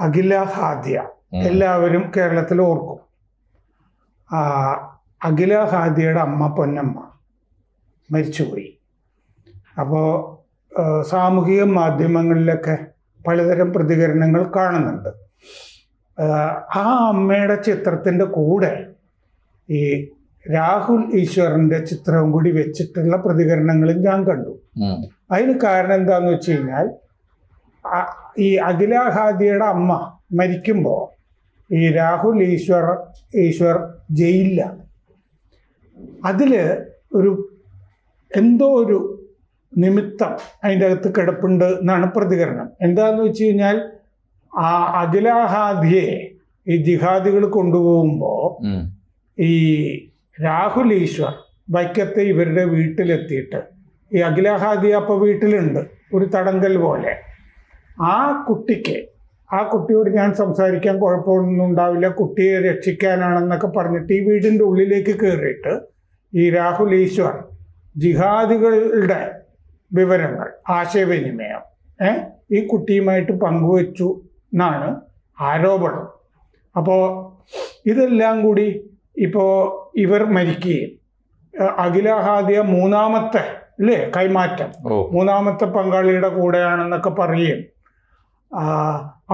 അഖില ഹാദിയ എല്ലാവരും കേരളത്തിൽ ഓർക്കും. അഖില ഹാദിയയുടെ അമ്മ പൊന്നമ്മ മരിച്ചുപോയി. അപ്പോൾ സാമൂഹിക മാധ്യമങ്ങളിലൊക്കെ പലതരം പ്രതികരണങ്ങൾ കാണുന്നുണ്ട്. ആ അമ്മയുടെ ചിത്രത്തിൻ്റെ കൂടെ ഈ രാഹുൽ ഈശ്വറിൻ്റെ ചിത്രവും കൂടി വെച്ചിട്ടുള്ള പ്രതികരണങ്ങളും ഞാൻ കണ്ടു. അതിന് കാരണം എന്താണെന്ന് വെച്ച് കഴിഞ്ഞാൽ, ഈ അഖില ഹാദിയയുടെ അമ്മ മരിക്കുമ്പോൾ ഈ രാഹുൽ ഈശ്വർ ജയിലിലാണ്. അതിൽ എന്തോ ഒരു നിമിത്തം അതിൻ്റെ അകത്ത് കിടപ്പുണ്ട് എന്നാണ് പ്രതികരണം. എന്താന്ന് വെച്ച് കഴിഞ്ഞാൽ, ആ അഖില ഹാദിയെ ഈ ജിഹാദികൾ കൊണ്ടുപോകുമ്പോൾ ഈ രാഹുൽ ഈശ്വർ വൈക്കത്തെ ഇവരുടെ വീട്ടിലെത്തിയിട്ട്, ഈ അഖില ഹാദിയ അപ്പോൾ വീട്ടിലുണ്ട് ഒരു തടങ്കൽ പോലെ, ആ കുട്ടിയോട് ഞാൻ സംസാരിക്കാൻ കുഴപ്പമൊന്നും ഉണ്ടാവില്ല, കുട്ടിയെ രക്ഷിക്കാനാണെന്നൊക്കെ പറഞ്ഞിട്ട് ഈ വീടിൻ്റെ ഉള്ളിലേക്ക് കയറിയിട്ട് ഈ രാഹുൽ ഈശ്വർ ജിഹാദികളുടെ വിവരങ്ങൾ, ആശയവിനിമയം ഈ കുട്ടിയുമായിട്ട് പങ്കുവച്ചു എന്നാണ് ആരോപണം. അപ്പോൾ ഇതെല്ലാം കൂടി ഇപ്പോൾ ഇവർ മരിക്കുകയും അഖില ഹാദിയ മൂന്നാമത്തെ കൈമാറ്റം മൂന്നാമത്തെ പങ്കാളിയുടെ കൂടെയാണെന്നൊക്കെ പറയുകയും,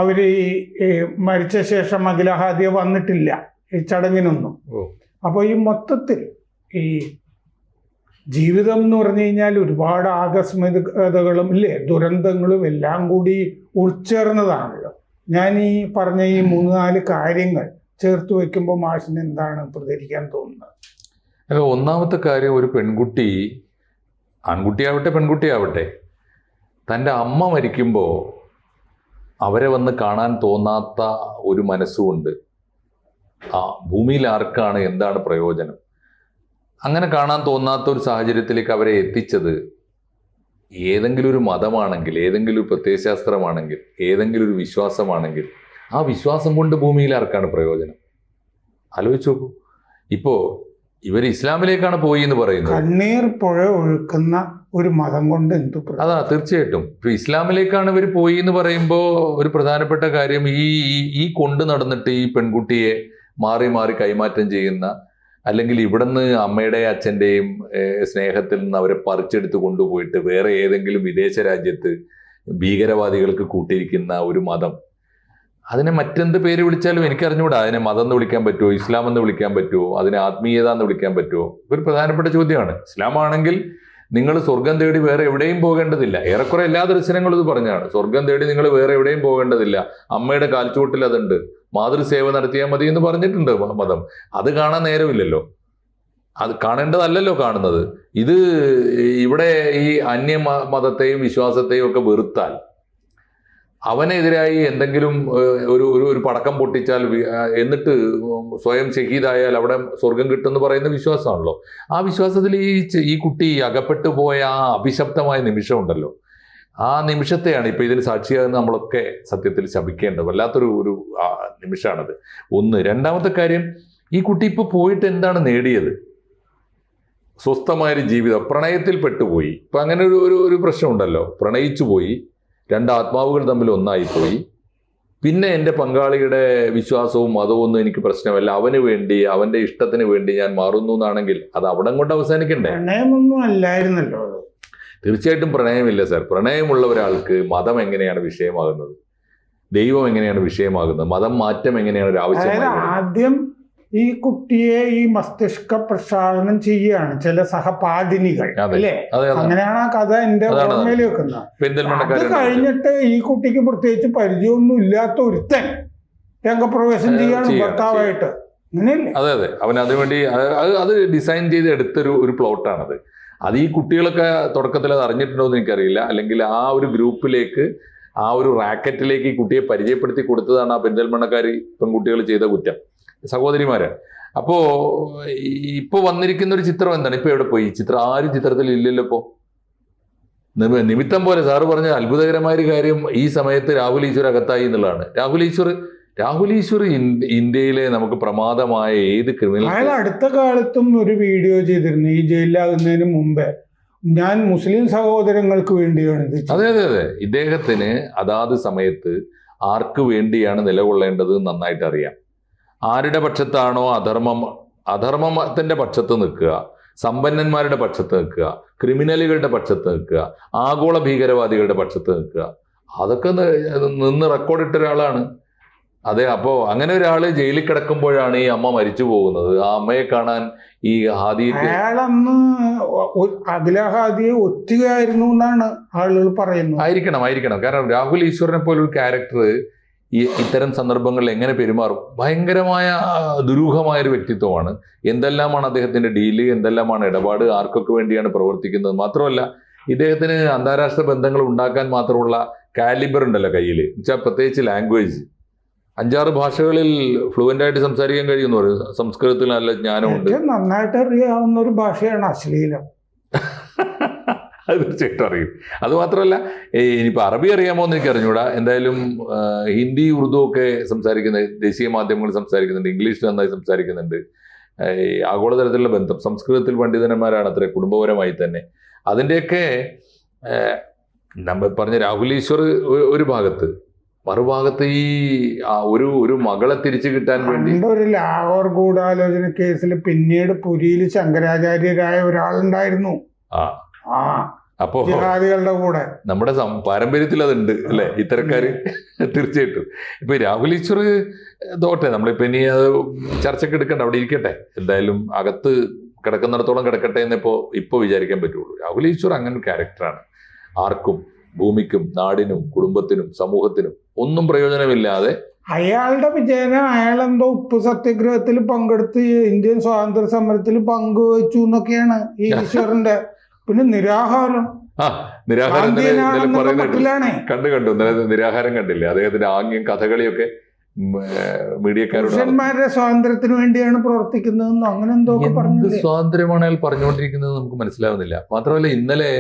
അവർ ഈ മരിച്ച ശേഷം അഖില ഹാദിയ വന്നിട്ടില്ല ഈ ചടങ്ങിനൊന്നും. അപ്പോൾ ഈ മൊത്തത്തിൽ ഈ ജീവിതം എന്ന് പറഞ്ഞു കഴിഞ്ഞാൽ ഒരുപാട് ആകസ്മികതകളും ദുരന്തങ്ങളും എല്ലാം കൂടി ഉൾച്ചേർന്നതാണല്ലോ. ഞാൻ ഈ പറഞ്ഞ ഈ 3-4 കാര്യങ്ങൾ ചേർത്ത് വയ്ക്കുമ്പോൾ മാഷിന് എന്താണ് പ്രതികരിക്കാൻ തോന്നുന്നത്? അല്ല, ഒന്നാമത്തെ കാര്യം, ഒരു പെൺകുട്ടി, ആൺകുട്ടിയാവട്ടെ പെൺകുട്ടിയാവട്ടെ, തൻ്റെ അമ്മ മരിക്കുമ്പോൾ അവരെ വന്ന് കാണാൻ തോന്നാത്ത ഒരു മനസ്സുകൊണ്ട് ഭൂമിയിൽ ആർക്കാണ് എന്താണ് പ്രയോജനം? അങ്ങനെ കാണാൻ തോന്നാത്ത ഒരു സാഹചര്യത്തിലേക്ക് അവരെ എത്തിച്ചത് ഏതെങ്കിലും ഒരു മതമാണെങ്കിൽ, ഏതെങ്കിലും ഒരു പ്രത്യയശാസ്ത്രമാണെങ്കിൽ, ഏതെങ്കിലും ഒരു വിശ്വാസമാണെങ്കിൽ, ആ വിശ്വാസം കൊണ്ട് ഭൂമിയിൽ ആർക്കാണ് പ്രയോജനം? ആലോചിച്ച് നോക്കൂ. ഇപ്പോൾ ഇവർ ഇസ്ലാമിലേക്കാണ് പോയി എന്ന് പറയുന്നത്. കണ്ണീർ പുഴ ഒഴുക്കുന്ന ഒരു മതം കൊണ്ട് എന്ത്? അതാ, തീർച്ചയായിട്ടും. ഇപ്പൊ ഇസ്ലാമിലേക്കാണ് ഇവർ പോയി എന്ന് പറയുമ്പോൾ ഒരു പ്രധാനപ്പെട്ട കാര്യം, ഈ കൊണ്ട് നടന്നിട്ട് ഈ പെൺകുട്ടിയെ മാറി മാറി കൈമാറ്റം ചെയ്യുന്ന, അല്ലെങ്കിൽ ഇവിടുന്ന് അമ്മയുടെ അച്ഛൻ്റെയും സ്നേഹത്തിൽ നിന്ന് അവരെ പറിച്ചെടുത്ത് കൊണ്ടുപോയിട്ട് വേറെ ഏതെങ്കിലും വിദേശ രാജ്യത്ത് ഭീകരവാദികൾക്ക് കൂട്ടിയിരിക്കുന്ന ഒരു മതം, അതിനെ മറ്റെന്ത് പേര് വിളിച്ചാലും എനിക്കറിഞ്ഞൂടാ. അതിനെ മതം എന്ന് വിളിക്കാൻ പറ്റുമോ, ഇസ്ലാം എന്ന് വിളിക്കാൻ പറ്റുമോ, അതിനെ ആത്മീയത എന്ന് വിളിക്കാൻ പറ്റുമോ? ഒരു പ്രധാനപ്പെട്ട ചോദ്യമാണ്. ഇസ്ലാം ആണെങ്കിൽ നിങ്ങൾ സ്വർഗം തേടി വേറെ എവിടെയും പോകേണ്ടതില്ല. ഏറെക്കുറെ എല്ലാ ദർശനങ്ങളും ഇത് പറഞ്ഞാണ്. സ്വർഗം തേടി നിങ്ങൾ വേറെ എവിടെയും പോകേണ്ടതില്ല, അമ്മയുടെ കാൽച്ചുവട്ടിൽ അതുണ്ട്, മാതൃസേവ നടത്തിയാൽ മതി എന്ന് പറഞ്ഞിട്ടുണ്ട് മതം. അത് കാണാൻ നേരമില്ലല്ലോ, അത് കാണേണ്ടതല്ലല്ലോ കാണുന്നത്. ഇത് ഇവിടെ ഈ അന്യ മതത്തെയും വിശ്വാസത്തെയും ഒക്കെ വെറുത്താൽ, അവനെതിരായി എന്തെങ്കിലും ഒരു പടക്കം പൊട്ടിച്ചാൽ, എന്നിട്ട് സ്വയം ഷഹീദായാൽ അവിടെ സ്വർഗം കിട്ടുമെന്ന് പറയുന്ന വിശ്വാസമാണല്ലോ. ആ വിശ്വാസത്തിൽ ഈ കുട്ടി അകപ്പെട്ടു പോയ ആ അഭിശപ്തമായ നിമിഷം ഉണ്ടല്ലോ, ആ നിമിഷത്തെയാണ് ഇപ്പൊ ഇതിന് സാക്ഷിയാകുന്ന നമ്മളൊക്കെ സത്യത്തിൽ ശപിക്കേണ്ടത്. വല്ലാത്തൊരു നിമിഷമാണത്. ഒന്ന്. രണ്ടാമത്തെ കാര്യം, ഈ കുട്ടി ഇപ്പൊ പോയിട്ട് എന്താണ് നേടിയത്? സ്വസ്ഥമായൊരു ജീവിതം. പ്രണയത്തിൽ പെട്ടുപോയി. ഇപ്പൊ അങ്ങനെ ഒരു പ്രശ്നമുണ്ടല്ലോ, പ്രണയിച്ചു പോയി, 2 ആത്മാവുകൾ തമ്മിൽ ഒന്നായിപ്പോയി. പിന്നെ എൻ്റെ പങ്കാളിയുടെ വിശ്വാസവും മതവും ഒന്നും എനിക്ക് പ്രശ്നമല്ല, അവന് വേണ്ടി, അവൻ്റെ ഇഷ്ടത്തിന് വേണ്ടി ഞാൻ മാറുന്നു എന്നാണെങ്കിൽ അത് അവിടെ കൊണ്ട് അവസാനിക്കണ്ടേ? പ്രണയമൊന്നും അല്ലായിരുന്നല്ലോ. തീർച്ചയായിട്ടും പ്രണയമില്ല സാർ. പ്രണയമുള്ള ഒരാൾക്ക് മതം എങ്ങനെയാണ് വിഷയമാകുന്നത്? ദൈവം എങ്ങനെയാണ് വിഷയമാകുന്നത്? മതം മാറ്റം എങ്ങനെയാണ് ഒരു ആവശ്യം? ആദ്യം ഈ കുട്ടിയെ ഈ മസ്തിഷ്ക പ്രക്ഷാളനം ചെയ്യുകയാണ് ചില സഹപാഠിനികൾ, അല്ലേ? അങ്ങനെയാണ് ആ കഥ എന്റെ ഓർമ്മയിൽ വെക്കുന്നത്. അത് കഴിഞ്ഞിട്ട് ഈ കുട്ടിക്ക് പ്രത്യേകിച്ച് പരിചയമൊന്നും ഇല്ലാത്ത ഒരുത്തൻ രംഗപ്രവേശം ചെയ്യാണ് ഭർത്താവായിട്ട്. അങ്ങനെയല്ലേ? അതെ, അവൻ അതിനുവേണ്ടി അത് ഡിസൈൻ ചെയ്ത് എടുത്തൊരു പ്ലോട്ടാണത്. അത് ഈ കുട്ടികളൊക്കെ തുടക്കത്തിൽ അത് അറിഞ്ഞിട്ടുണ്ടോ എന്ന് എനിക്കറിയില്ല. അല്ലെങ്കിൽ ആ ഒരു ഗ്രൂപ്പിലേക്ക്, ആ ഒരു റാക്കറ്റിലേക്ക് ഈ കുട്ടിയെ പരിചയപ്പെടുത്തി കൊടുത്തതാണ് ആ പെരിന്തൽമണ്ണക്കാരി പെൺകുട്ടികൾ ചെയ്ത കുറ്റം, സഹോദരിമാര്. അപ്പോ ഇപ്പൊ വന്നിരിക്കുന്ന ഒരു ചിത്രം എന്താണ്? ഇപ്പൊ എവിടെ പോയി? ആരും ചിത്രത്തിൽ ഇല്ലല്ലോ. ഇപ്പോ നിമിത്തം പോലെ സാറ് പറഞ്ഞ അത്ഭുതകരമായ ഒരു കാര്യം, ഈ സമയത്ത് രാഹുൽ ഈശ്വർ അകത്തായി എന്നുള്ളതാണ്. രാഹുൽ ഈശ്വർ ഇന്ത്യയിലെ നമുക്ക് പ്രമാദമായ ഏത് ക്രിമിനൽ. അയാൾ അടുത്ത കാലത്തും ഒരു വീഡിയോ ചെയ്തിരുന്നു, ഈ ജയിലിലാകുന്നതിന് മുമ്പേ, ഞാൻ മുസ്ലിം സഹോദരങ്ങൾക്ക് വേണ്ടിയാണ്. അതെ, ഇദ്ദേഹത്തിന് അതാത് സമയത്ത് ആർക്ക് വേണ്ടിയാണ് നിലകൊള്ളേണ്ടത് നന്നായിട്ട് അറിയാം. ആരുടെ പക്ഷത്താണോ അധർമ്മത്തിന്റെ പക്ഷത്ത് നിൽക്കുക, സമ്പന്നന്മാരുടെ പക്ഷത്ത് നിൽക്കുക, ക്രിമിനലുകളുടെ പക്ഷത്ത് നിൽക്കുക, ആഗോള ഭീകരവാദികളുടെ പക്ഷത്ത് നിൽക്കുക, അതൊക്കെ നിന്ന് റെക്കോർഡിട്ട ഒരാളാണ്. അതെ, അപ്പോ അങ്ങനെ ഒരാള് ജയിലിൽ കിടക്കുമ്പോഴാണ് ഈ അമ്മ മരിച്ചു പോകുന്നത്. ആ അമ്മയെ കാണാൻ ഈ ഹാദിക്ക്, അയാളന്ന് ഹാദിയെ ഒറ്റുകയായിരുന്നു എന്നാണ് ആളുകൾ പറയുന്നത്. ആയിരിക്കണം. കാരണം രാഹുൽ ഈശ്വറിനെ പോലെ ഒരു ക്യാരക്ടർ ഇത്തരം സന്ദർഭങ്ങളിൽ എങ്ങനെ പെരുമാറും? ഭയങ്കരമായ ദുരൂഹമായൊരു വ്യക്തിത്വമാണ്. എന്തെല്ലാമാണ് അദ്ദേഹത്തിന്റെ ഡീല്, എന്തെല്ലാമാണ് ഇടപാട്, ആർക്കൊക്കെ വേണ്ടിയാണ് പ്രവർത്തിക്കുന്നത്. മാത്രമല്ല ഇദ്ദേഹത്തിന് അന്താരാഷ്ട്ര ബന്ധങ്ങൾ ഉണ്ടാക്കാൻ മാത്രമുള്ള കാലിബർ ഉണ്ടല്ലോ കയ്യിൽ, എന്നുവെച്ചാൽ പ്രത്യേകിച്ച് ലാംഗ്വേജ് 5-6 ഭാഷകളിൽ ഫ്ലുവൻ്റ് ആയിട്ട് സംസാരിക്കാൻ കഴിയുമെന്ന് പറയും. സംസ്കൃതത്തിൽ നല്ല ജ്ഞാനമുണ്ട്. നന്നായിട്ട് അറിയാവുന്ന ഒരു ഭാഷയാണ് അശ്ലീലം. അത് തീർച്ചയായിട്ടും അറിയും. അതുമാത്രമല്ല ഇനിയിപ്പോൾ അറബി അറിയാമോ എന്ന് എനിക്ക് അറിഞ്ഞൂടാ. എന്തായാലും ഹിന്ദി, ഉറുദു ഒക്കെ സംസാരിക്കുന്ന ദേശീയ മാധ്യമങ്ങൾ സംസാരിക്കുന്നുണ്ട്, ഇംഗ്ലീഷ് നന്നായി സംസാരിക്കുന്നുണ്ട്. ആഗോളതലത്തിലുള്ള ബന്ധം, സംസ്കൃതത്തിൽ പണ്ഡിതന്മാരാണ് അത്ര, കുടുംബപരമായി തന്നെ. അതിൻ്റെയൊക്കെ നമ്മൾ പറഞ്ഞ രാഹുൽ ഈശ്വർ ഒരു ഭാഗത്ത്, മറുഭാഗത്ത് ഈ ഒരു മകളെ തിരിച്ചു കിട്ടാൻ വേണ്ടി ഒരു ലാഹോർ ഗൂഢാലോചന കേസിൽ പിന്നീട് പുരിയിൽ ശങ്കരാചാര്യരായ ഒരാളുണ്ടായിരുന്നു. അപ്പോ ജിഹാദികളുടെ കൂടെ നമ്മുടെ പാരമ്പര്യത്തിൽ അതുണ്ട് അല്ലെ, ഇത്തരക്കാര്. തീർച്ചയായിട്ടും. ഇപ്പൊ രാഹുൽ ഈശ്വർ തോട്ടെ, നമ്മളിപ്പോ ഇനി അത് ചർച്ചയ്ക്ക് എടുക്കണ്ട, അവിടെ ഇരിക്കട്ടെ. എന്തായാലും അകത്ത് കിടക്കുന്നിടത്തോളം കിടക്കട്ടെ എന്ന് ഇപ്പൊ വിചാരിക്കാൻ പറ്റുള്ളൂ. രാഹുൽ ഈശ്വർ അങ്ങനെ ഒരു ക്യാരക്ടറാണ്. ആർക്കും, ഭൂമിക്കും, നാടിനും, കുടുംബത്തിനും, സമൂഹത്തിനും ഒന്നും പ്രയോജനമില്ലാതെ അയാളുടെ വിജയനം, അയാളെന്തോ ഉപ്പ് സത്യാഗ്രഹത്തിൽ പങ്കെടുത്ത് ഇന്ത്യൻ സ്വാതന്ത്ര്യ സമരത്തിൽ പങ്കുവച്ചു എന്നൊക്കെയാണ് ഈ ഈശ്വറിന്റെ. പിന്നെ നിരാഹാരം, കണ്ടു നിരാഹാരം കണ്ടില്ലേ? അദ്ദേഹത്തിന്റെ ആംഗ്യം, കഥകളിയൊക്കെ മീഡിയക്കാരുടെ പുരുഷന്മാരുടെ സ്വാതന്ത്ര്യത്തിന് വേണ്ടിയാണ് പ്രവർത്തിക്കുന്നതെന്ന് അങ്ങനെ എന്തോ പറഞ്ഞു. സ്വാതന്ത്ര്യമാണ് അയാൾ പറഞ്ഞുകൊണ്ടിരിക്കുന്നത് നമുക്ക് മനസ്സിലാവുന്നില്ല. മാത്രമല്ല ഇന്നലെ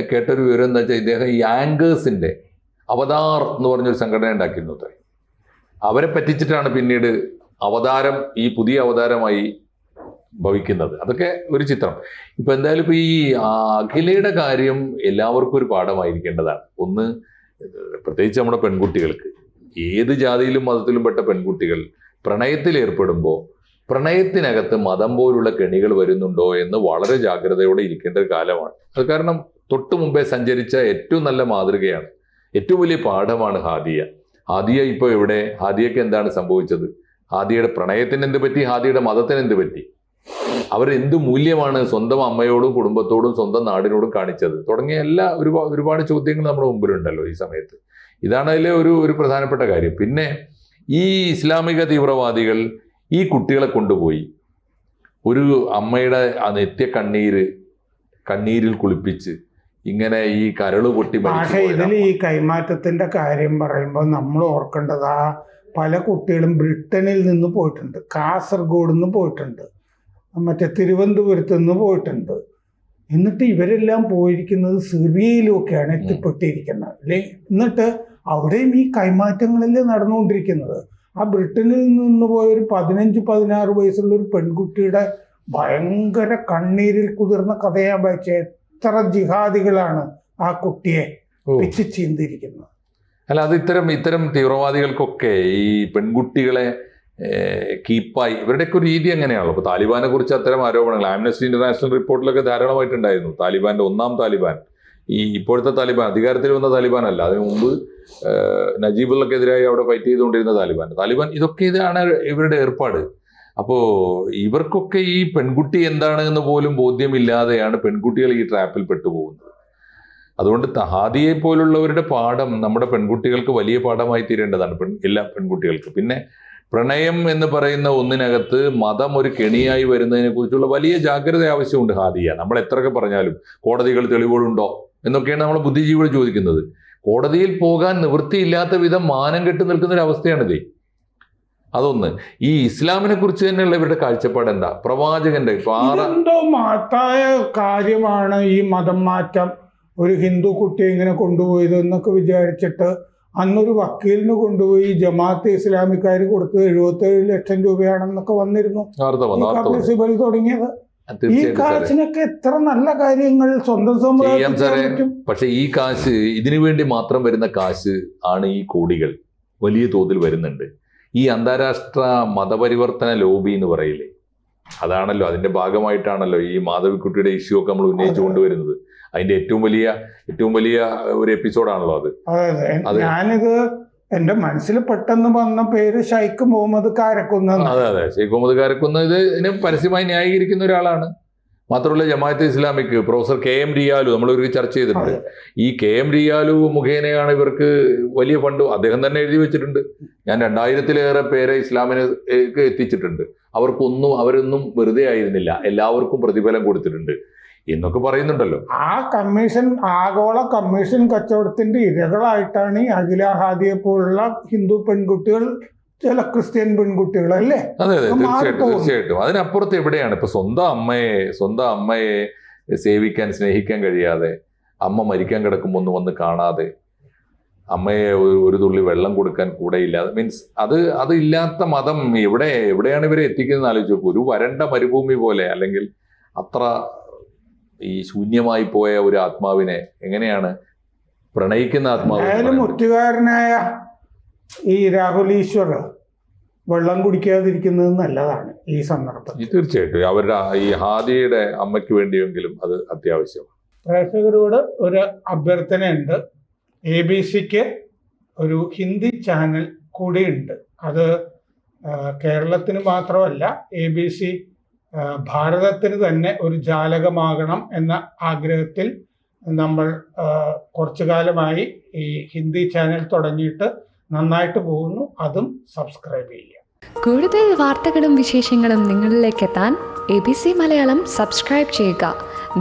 കേട്ടൊരു വിവരം എന്താ വെച്ചാൽ, ഇദ്ദേഹം ഈ ആങ്കേഴ്സിന്റെ അവതാർ എന്ന് പറഞ്ഞൊരു സംഘടന ഉണ്ടാക്കിയിരുന്നു. അവരെ പറ്റിച്ചിട്ടാണ് പിന്നീട് അവതാരം, ഈ പുതിയ അവതാരമായി ഭവിക്കുന്നത്. അതൊക്കെ ഒരു ചിത്രം. ഇപ്പൊ എന്തായാലും ഇപ്പൊ ഈ അഖിലയുടെ കാര്യം എല്ലാവർക്കും ഒരു പാഠമായിരിക്കേണ്ടതാണ്. ഒന്ന്, പ്രത്യേകിച്ച് നമ്മുടെ പെൺകുട്ടികൾക്ക്, ഏത് ജാതിയിലും മതത്തിലും പെട്ട പെൺകുട്ടികൾ പ്രണയത്തിൽ ഏർപ്പെടുമ്പോൾ പ്രണയത്തിനകത്ത് മതം പോലുള്ള കെണികൾ വരുന്നുണ്ടോ എന്ന് വളരെ ജാഗ്രതയോടെ ഇരിക്കേണ്ട ഒരു കാലമാണ്. അത് കാരണം തൊട്ടു മുമ്പേ സഞ്ചരിച്ച ഏറ്റവും നല്ല മാതൃകയാണ്, ഏറ്റവും വലിയ പാഠമാണ് ഹാദിയ ഇപ്പോൾ എവിടെ? ഹാദിയക്ക് എന്താണ് സംഭവിച്ചത്? ഹാദിയയുടെ പ്രണയത്തിന് എന്ത് പറ്റി? ഹാദിയയുടെ മതത്തിന് എന്ത് പറ്റി? അവർ എന്ത് മൂല്യമാണ് സ്വന്തം അമ്മയോടും കുടുംബത്തോടും സ്വന്തം നാടിനോടും കാണിച്ചത്? തുടങ്ങിയ ഒരുപാട് ചോദ്യങ്ങൾ നമ്മുടെ മുമ്പിലുണ്ടല്ലോ ഈ സമയത്ത്. ഇതാണ് അതിലെ ഒരു പ്രധാനപ്പെട്ട കാര്യം. പിന്നെ ഈ ഇസ്ലാമിക തീവ്രവാദികൾ ഈ കുട്ടികളെ കൊണ്ടുപോയി ഒരു അമ്മയുടെ ആ നെറ്റിയ കണ്ണീരിൽ കുളിപ്പിച്ച് ഇങ്ങനെ ഈ കരള് പൊട്ടി. പക്ഷേ ഇതിൽ ഈ കൈമാറ്റത്തിന്റെ കാര്യം പറയുമ്പോൾ നമ്മൾ ഓർക്കേണ്ടത്, പല കുട്ടികളും ബ്രിട്ടനിൽ നിന്ന് പോയിട്ടുണ്ട്, കാസർഗോഡ് നിന്ന് പോയിട്ടുണ്ട്, മറ്റേ തിരുവനന്തപുരത്ത് നിന്ന് പോയിട്ടുണ്ട്. എന്നിട്ട് ഇവരെല്ലാം പോയിരിക്കുന്നത് സിറിയയിലൊക്കെയാണ് എത്തിപ്പെട്ടിരിക്കുന്നത് അല്ലേ. എന്നിട്ട് അവിടെയും ഈ കൈമാറ്റങ്ങളല്ലേ നടന്നുകൊണ്ടിരിക്കുന്നത്. ആ ബ്രിട്ടനിൽ നിന്ന് പോയ ഒരു 15-16 വയസ്സുള്ള ഒരു പെൺകുട്ടിയുടെ ഭയങ്കര കണ്ണീരിൽ കുതിർന്ന കഥയാൻ വായിച്ച എത്ര ജിഹാദികളാണ് ആ കുട്ടിയെ പിച്ച് ചീന്തിരിക്കുന്നത്. അല്ല, അത് ഇത്തരം തീവ്രവാദികൾക്കൊക്കെ ഈ പെൺകുട്ടികളെ കീപ്പായി ഇവരുടെയൊക്കെ ഒരു രീതി അങ്ങനെയാണല്ലോ. ഇപ്പോൾ താലിബാനെ കുറിച്ച് അത്തരം ആരോപണങ്ങൾ ആംനസ്റ്റി ഇന്റർനാഷണൽ റിപ്പോർട്ടിലൊക്കെ ധാരാളമായിട്ടുണ്ടായിരുന്നു. താലിബാന്റെ ഒന്നാം താലിബാൻ, ഈ ഇപ്പോഴത്തെ താലിബാൻ, അധികാരത്തിൽ വന്ന താലിബാൻ അല്ല, അതിനു മുമ്പ് നജീബുള്ളക്കെതിരായി അവിടെ ഫൈറ്റ് ചെയ്തുകൊണ്ടിരുന്ന താലിബാൻ ഇതാണ് ഇവരുടെ ഏർപ്പാട്. അപ്പോൾ ഇവർക്കൊക്കെ ഈ പെൺകുട്ടി എന്താണ് എന്ന് പോലും ബോധ്യമില്ലാതെയാണ് പെൺകുട്ടികൾ ഈ ട്രാപ്പിൽ പെട്ടുപോകുന്നത്. അതുകൊണ്ട് ഹാദിയെ പോലുള്ളവരുടെ പാഠം നമ്മുടെ പെൺകുട്ടികൾക്ക് വലിയ പാഠമായി തീരേണ്ടതാണ്, എല്ലാ പെൺകുട്ടികൾക്ക്. പിന്നെ പ്രണയം എന്ന് പറയുന്ന ഒന്നിനകത്ത് മതം ഒരു കെണിയായി വരുന്നതിനെ കുറിച്ചുള്ള വലിയ ജാഗ്രത ആവശ്യമുണ്ട് ഹാദിയ. നമ്മൾ എത്രയൊക്കെ പറഞ്ഞാലും കോടതികൾ തെളിവുകളുണ്ടോ എന്നൊക്കെയാണ് നമ്മളെ ബുദ്ധിജീവികൾ ചോദിക്കുന്നത്. കോടതിയിൽ പോകാൻ നിവൃത്തിയില്ലാത്ത വിധം മാനം കെട്ടി നിൽക്കുന്ന ഒരു അവസ്ഥയാണിത്. അതൊന്ന്. ഈ ഇസ്ലാമിനെ കുറിച്ച് തന്നെയുള്ള ഇവരുടെ കാഴ്ചപ്പാട് എന്താ? പ്രവാചകന്റെ എന്തോ മഹത്തായ കാര്യമാണ് ഈ മതം മാറ്റം, ഒരു ഹിന്ദു കുട്ടിയെ ഇങ്ങനെ കൊണ്ടുപോയത് എന്നൊക്കെ വിചാരിച്ചിട്ട് അന്നൊരു വക്കീലിന് കൊണ്ടുപോയി ജമാഅത്തെ ഇസ്ലാമിക്കാർ കൊടുത്തത് 77 ലക്ഷം രൂപയാണെന്നൊക്കെ വന്നിരുന്നു തുടങ്ങിയത്. ഈ കാശിനൊക്കെ എത്ര നല്ല കാര്യങ്ങൾ സ്വന്തം ചെയ്യാം സാറേ. പക്ഷെ ഈ കാശ്, ഇതിനു വേണ്ടി മാത്രം വരുന്ന കാശ് ആണ് ഈ കോടികൾ വലിയ തോതിൽ വരുന്നുണ്ട്. ഈ അന്താരാഷ്ട്ര മതപരിവർത്തന ലോബി എന്ന് പറയില്ലേ, അതാണല്ലോ, അതിന്റെ ഭാഗമായിട്ടാണല്ലോ ഈ മാധവിക്കുട്ടിയുടെ ഇഷ്യൂ ഒക്കെ നമ്മൾ ഉന്നയിച്ചു കൊണ്ടുവരുന്നത്. അതിന്റെ ഏറ്റവും വലിയ ഒരു എപ്പിസോഡാണല്ലോ അത്. ഞാനിത് എന്റെ മനസ്സിൽ പെട്ടെന്ന് വന്ന പേര് ഷൈഖ് മുഹമ്മദ് കാരക്കുന്ന്. അതെ, ഷെയ്ഖ് മുഹമ്മദ് കാരക്കുന്ന് ഇതിനെ പരസ്യമായി ന്യായീകരിക്കുന്ന ഒരാളാണ്. മാത്രമല്ല ജമാഅത്തെ ഇസ്ലാമിക്ക് പ്രൊഫസർ KM റിയാലു, നമ്മൾ ചർച്ച ചെയ്തിട്ടുണ്ട്. ഈ KM റിയാലു മുഖേനയാണ് ഇവർക്ക് വലിയ ഫണ്ട് അദ്ദേഹം തന്നെ എഴുതി വെച്ചിട്ടുണ്ട്. ഞാൻ 2000-ലേറെ പേരെ ഇസ്ലാമിലേക്ക് എത്തിച്ചിട്ടുണ്ട്, അവരൊന്നും വെറുതെ ആയിരുന്നില്ല, എല്ലാവർക്കും പ്രതിഫലം കൊടുത്തിട്ടുണ്ട് എന്നൊക്കെ പറയുന്നുണ്ടല്ലോ. ആ കമ്മീഷൻ, ആഗോള കമ്മീഷൻ കച്ചവടത്തിന്റെ ഇരകളായിട്ടാണ് ഈ അഖില ഹാദിയെ പോലുള്ള ഹിന്ദു പെൺകുട്ടികൾ, ചില ക്രിസ്ത്യൻ പെൺകുട്ടികൾ, അല്ലേ? അതെ, തീർച്ചയായിട്ടും. അതിനപ്പുറത്ത് എവിടെയാണ് ഇപ്പൊ സ്വന്തം അമ്മയെ സേവിക്കാൻ, സ്നേഹിക്കാൻ കഴിയാതെ, അമ്മ മരിക്കാൻ കിടക്കുമ്പോൾ ഒന്ന് വന്ന് കാണാതെ, അമ്മയെ ഒരു തുള്ളി വെള്ളം കൊടുക്കാൻ കൂടെ ഇല്ലാതെ, മീൻസ് അത് ഇല്ലാത്ത മതം എവിടെയാണ് ഇവരെ എത്തിക്കുന്നത് ആലോചിച്ച് നോക്കൂ. ഒരു വരണ്ട മരുഭൂമി പോലെ, അല്ലെങ്കിൽ അത്ര ഈ ശൂന്യമായി പോയ ഒരു ആത്മാവിനെ എങ്ങനെയാണ് പ്രണയിക്കുന്ന ആത്മാവ്. മുറ്റുകാരനായ ഈ രാഹുൽ ഈശ്വർ വെള്ളം കുടിക്കാതിരിക്കുന്നത് നല്ലതാണ് ഈ സന്ദർഭത്തിൽ. തീർച്ചയായിട്ടും അവരുടെ ഈ ഹാദിയുടെ അമ്മയ്ക്ക് വേണ്ടിയെങ്കിലും അത് അത്യാവശ്യമാണ്. പ്രേക്ഷകരോട് ഒരു അഭ്യർത്ഥനയുണ്ട്. ABC-ക്ക് ഒരു ഹിന്ദി ചാനൽ കൂടിയുണ്ട്. അത് കേരളത്തിന് മാത്രമല്ല, ABC ഭാരതത്തിന് തന്നെ ഒരു ജാലകമാകണം എന്ന ആഗ്രഹത്തിൽ നമ്മൾ കുറച്ചു കാലമായി ഈ ഹിന്ദി ചാനൽ തുടങ്ങിയിട്ട് നന്നായിട്ട് പോകുന്നു. അതും സബ്സ്ക്രൈബ് ചെയ്യുക. കൂടുതൽ വാർത്തകളും വിശേഷങ്ങളും നിങ്ങളിലേക്ക് എത്താൻ ABC മലയാളം സബ്സ്ക്രൈബ് ചെയ്യുക,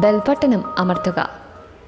ബെൽ ബട്ടണും അമർത്തുക.